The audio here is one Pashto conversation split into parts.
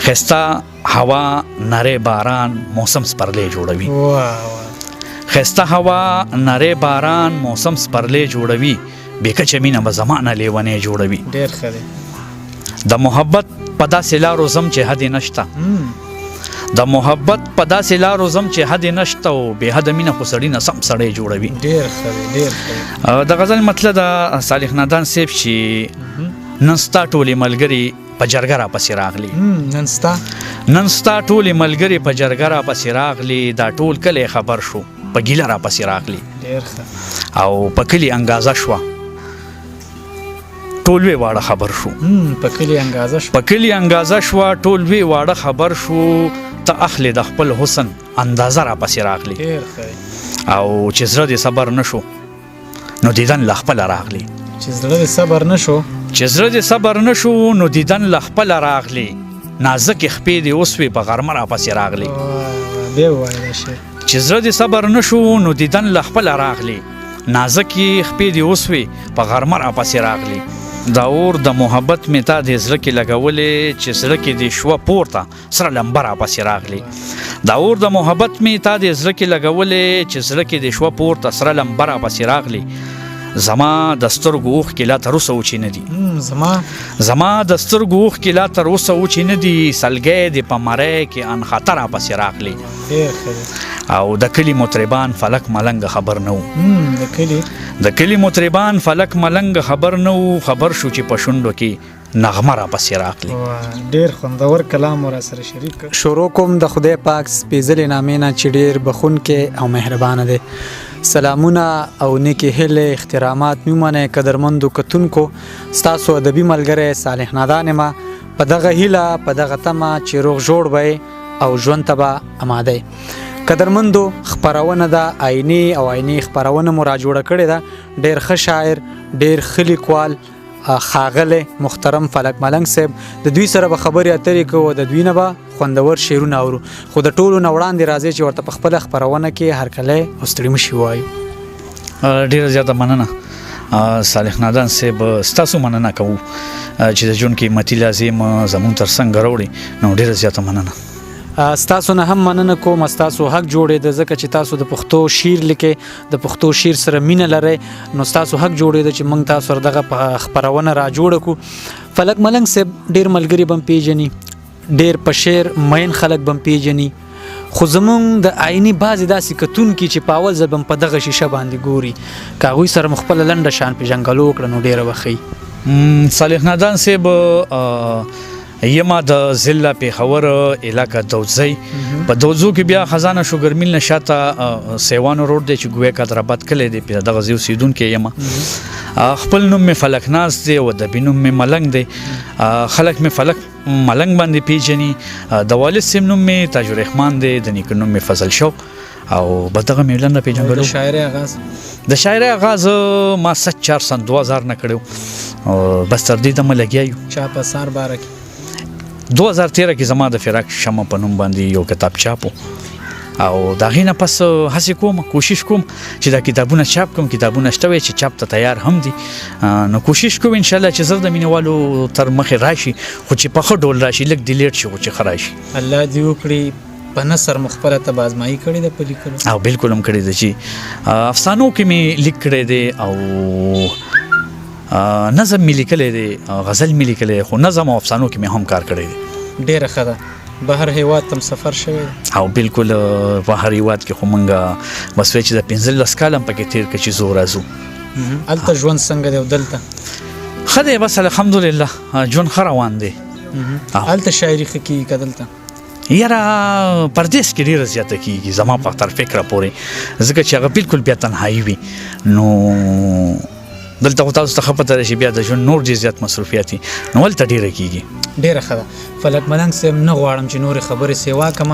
خسته هوا نری باران موسم سپرلی جوړوي. خسته هوا نری باران موسم سپرلی جوړوي، بېکچه مینه به زمانه لیونی جوړوي. ډېر ښه دی. د محبت په داسې لارو ځم چې حد نشته، د محبت په داسې لارو ځم چې حد نشته، او بې حده مینه خو سړي نه سم سړی جوړوي. ډېر ښه دی، ډېر ښه دی. د غزل مطلب د صالح نادان صاحب چې نن ستا ټولې ملګري په جرګه راپسې راغلي، نن ستا ټولې ملګري په جرګه راپسې راغلي، دا ټول کلی خبر شو په ګیله راپسې راغلي. ډېر ښه. او په کلي انګازه شوه ټول وی واړه خبر شو. په کلي انګازه شوه، په کلي انګازه شوه ټول وی واړه خبر شو، ته اخلي د خپل حسن اندازه راپسې راغلي. ډېر ښه. او چې زړه دې صبر نشو نو دیدن له خپله راغلي، چې زړه دې صبر نشو، چې زړه دې صبر نشو نو دیدن له خپله راغلي، نازکې خپې دې وسوې په غرمه راپسې راغلي. بیا ووایه دا شعر. چې زړه دې صبر نشو نو دیدن له خپله راغلي، نازکې خپې دې وسوې په غرمه راپسې راغلي. دا اور د محبت مې تا دې زړه کې لګولې، چې زړه کې دې شوه پورته سره لمبه راپسې راغلي. دا اور د محبت مې تا دې زړه کې لګولې، چې زړه کې دې شوه پورته سره لمبه راپسې راغلي. زما د سترګو اوښکې لا تر اوسه وچې نه دي، زما د سترګو اوښکې لا تر اوسه وچې نه دي، سلګی دې په مرۍ کې انخطه راپسې راغلي. او د کلي مطربان فلک ملنګ خبر نه و، د کلي مطربان فلک ملنګ خبر نه و، خبر شو چې په شونډو کې نغمه راپسې راغلي. ډېر خوندور کلام ورا سره شریک کړ. شروع کوم د خدای پاک سپېڅلې نامې نه چې ډېر بخښونکی او مهربانه دی. سلامونه او نیکې هیلې احترامات مې ومنئ قدرمندو کتونکو، ستاسو ادبي ملګری صالح نادان یم. په دغه هیله په دغه تمه چې روغ جوړ به او ژوند ته به اماده. قدرمندو خپرونه ده آینې او آینې خپرونه مو را جوړه کړې ده. ډېر ښه شاعر، ډېر ښه لیکوال ښاغلی محترم فلک ملنګ صاحب، د دوی سره به خبرې اترې کوو، د دوی نه به خوندور شعرونه اورو. خو د ټولو نه وړاندې راځي چې ورته په خپله خپرونه کې هرکلی او ستړي مشي ووایو. ډېره زیاته مننه صالح نادان صاحب، ستاسو مننه کوو چې د ژوند قیمتي لازم زموږ تر څنګ راوړي، نو ډېره زیاته مننه. ستاسو نه هم مننه کوم، ستاسو حق جوړېده ځکه چې تاسو د پښتو شعر لیکئ، د پښتو شعر سره مینه لرئ، نو ستاسو حق جوړېده چې موږ تاسو سره دغه خپرونه را جوړه کړو. فلک ملنګ صاحب ډېر ملګري به هم پېژني، ډېر په شعر مین خلک به هم پېژني، خو زمونږ د آینې بعضې داسې کتونکي چې په اول ځل به هم په دغه شیشه باندې ګوري، که هغوی سره مو خپله لنډه شان پېژنګلو وکړه نو ډېره به ښه. صالح نادان صاحب یما د ضلع پېښور علاقه دوزۍ، په دوزو کې بیا خزانه شوګر میل نه شاته سیوانو روډ دی چې ګویا کادرآباد کلی دی، په دغه ځای اوسېدونکی یم. خپل نوم مې فلک ناز دی او ادبي نوم مې ملنګ دی. خلک مې فلک ملنګ باندې پیژني. د والد صاحب نوم مې تاج الرحمن دی، د نیکه نوم مې فضل شوق، او بس دغه مې لنډه پېژنګلو. د شاعرۍ آغاز ما 4 سن 2000 نه کړی، بس تر دې دمه لګیا یو. چا په سار باره کې 2013 کې زما د فراق شمع په نوم باندې یو کتاب چاپو، او د هغې نه پس هڅې کوم، کوشش کوم چې دا کتابونه چاپ کوم. کتابونه شته وی چې چاپ ته تیار هم دي، نو کوشش کوم انشاءالله چې زر د مینوالو تر مخې راشي، خو چې په ښه ډول راشي، لږ دې لیټ شي خو چې ښه راشي. الله دې وکړي. په نثر مخبره ته به ازمایي کړې ده په لیکلو؟ او بالکل هم کړې ده چې افسانو کې مې لیک کړی دی، او نظم مې لیکلی دی، غزل مې لیکلی دی، خو نظم او افسانو کې مې هم کار کړی دی. ډېره ښه ده. بهر هیواد ته سفر شوی دی؟ او بالکل بهر هیواد کې خو موږ بس وایي چې د 15 کال هم پکې تېر کړه چې زه ورځو. هلته ژوند څنګه دی او دلته؟ ښه دی، بس الحمدلله ژوند ښه روان دی. هلته شاعري ښه کېږي که دلته؟ یاره پردیس کې ډېره زیاته کېږي زما په تر فکره پورې، ځکه چې هغه بالکل بیا تنهایي وي. نو دلته خو تاسو ته ښه پته ده چې بیا د ژوند نور ډېر زیات مصروفیات وي، نو هلته ډېره کېږي. ډېره ښه ده. فلک ملنګ صاحب، نه غواړم چې نورې خبرې سیوا کړم،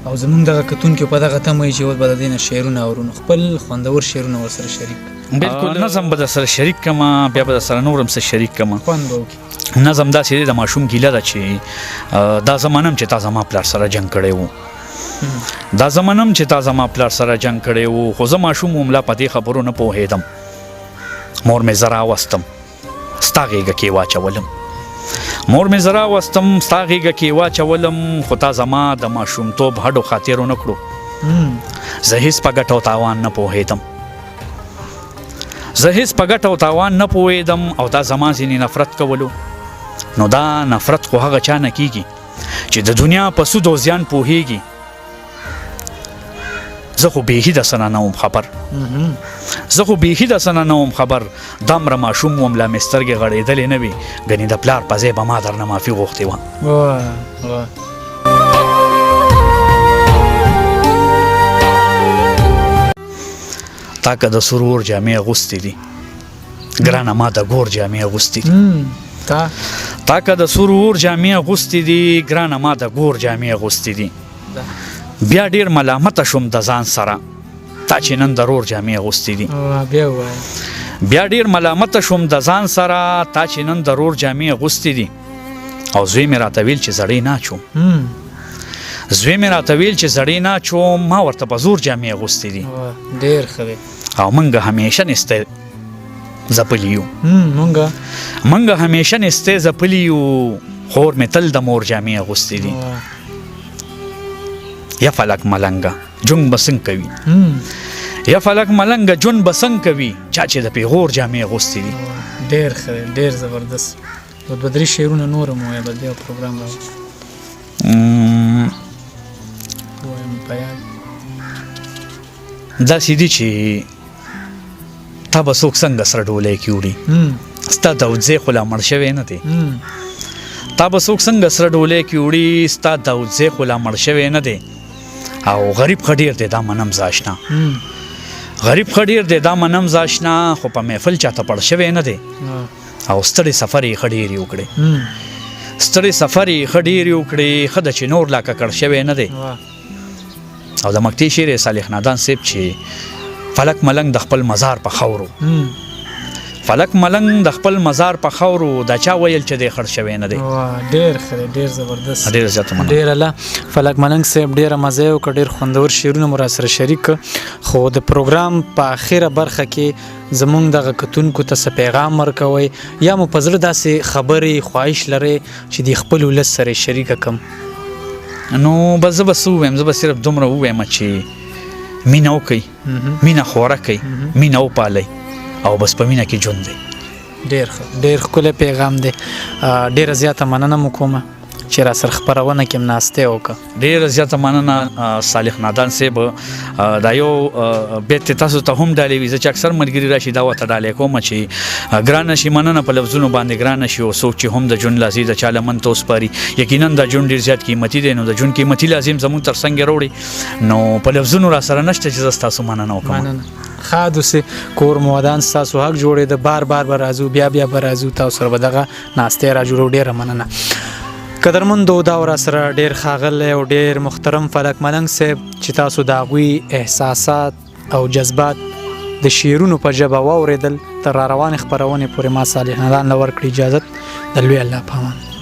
او زمونږ دغه کتونکي په دغه تمه وي چې اوس به د دې نه شعرونه اورو، نو خپل خوندور شعرونه ورسره شریک کړه. بالکل نظم به در سره شریک کړم، بیا به در سره نور هم څه شریک کړم. خوند به وکړي. نظم داسې دی، د ماشوم ګیله ده چې دا زمانه هم چې تا زما پلار سره جنګ کړی و، دا زمانه هم چې تا زما پلار سره جنګ کړی و، خو زه ماشوم وم لا په دې خبرو نه پوهېدم. مور مې زه راوستم، ستا غېږه کې واچولم، مور مې زرا وستم ستا غېږه کې واچولم خو تا زما د ماشومتوب هډو خاطر ونه کړو زه هېڅ په ګټه او تاوان نه پوهېدم نه پوهېدم او دا زما ځینې نفرت کولو نو دا نفرت خو هغه چا نه کېږي چې د دنیا په سود او زیان پوهېږي زه خو بیخي د څه نه وم خبر دامره ماشوم وم لا مې سترګې غړېدلې نه وي ګنې د پلار په ځای به ما درنه معافي غوښتې وه تا که د سرور جامې اغوستې دي ګرانه ما د ګور جامې اغوستې دي تا که د سرور جامې اغوستې دي ګرانه ما د ګور جامې اغوستې دي بیا ډیر ملامته شوم د ځان سره تا چې نن د رور جامې اغوستې دي او زوی مې راته ویل چې زړې ناچوم ما ورته په زور جامې اغوستې دي او منګه همیشه نسته زپلی یو خور مې تل د مور جامې اغوستې دي یا فلک ملنګه جون بسنګ کوي چا چې د پیغور جامې اغوستې دي ډیر زبردست بدري شعرونه نور مو یا بل پروګرام دا سیدی چې تا به څوک څنګه سره ډولۍ کې وړي ستا داودزی خو لا مړ شوی نه دی او غریب خډیر دی دا منم زاشنا خو په محفل چاته پړ شوی نه دی او ستړي سفر یې خډیر وکړي خدای چې نور لا ککړ شوی نه دی او د مکتي شعر صالح نادان صاحب چې فلک ملنګ د خپل مزار په خاورو دا چا ویل چې د خړ شوی نه دی ډیر زبردست ډیر الله فلک ملنګ صاحب ډیر مزه او ډیر خوندور شعرونه مو سره شریک خو د پروګرام په اخیره برخه کې زمونږ دغه کتونکو ته پیغام ورکوي یا مو په زړه داسې خبرې خواهش لري چې د خپل ولس سره شریک کم نو بس زه صرف دومره ووایم چې مینه وکئ مینه خوره کوي مینه وپالئ او بس په مینه کې ژوند دی ډیر ښکلی پیغام دی ډیره زیاته مننه مو کومه چې را سره خپرونه کې ناستې وکړه ډیره زیاته مننه صالح نادان صاحب دا یو بیت تاسو ته هم ډالې وي زه چې اکثر ملګري راشي دا ورته ډالې کوم چې ګرانه شي مننه په لفظونو باندې ګرانه شي او څوک چې هم د ژوند لازم د چا لمن ته وسپاري یقینا د ژوند ډېر زیات قیمتي دی نو د ژوند قیمتي لازم زموږ تر څنګ راوړي نو په لفظونو را سره نشته چې زه ستاسو مننه وکړم خادو سه کور مودان تاسو حق جوړې د بار برازو بیا برازو تاسو سره بدغه ناشته را جوړو ډیره مننه قدرمندو دا ور سره ډیر خاغله او ډیر محترم فلک ملنګ صاحب چې تاسو دا غوي احساسات او جذبات د شیرونو په جبه واوریدل تر روان خبرونه پورې ما صالح نادان لور کړی اجازه د لوی الله پامان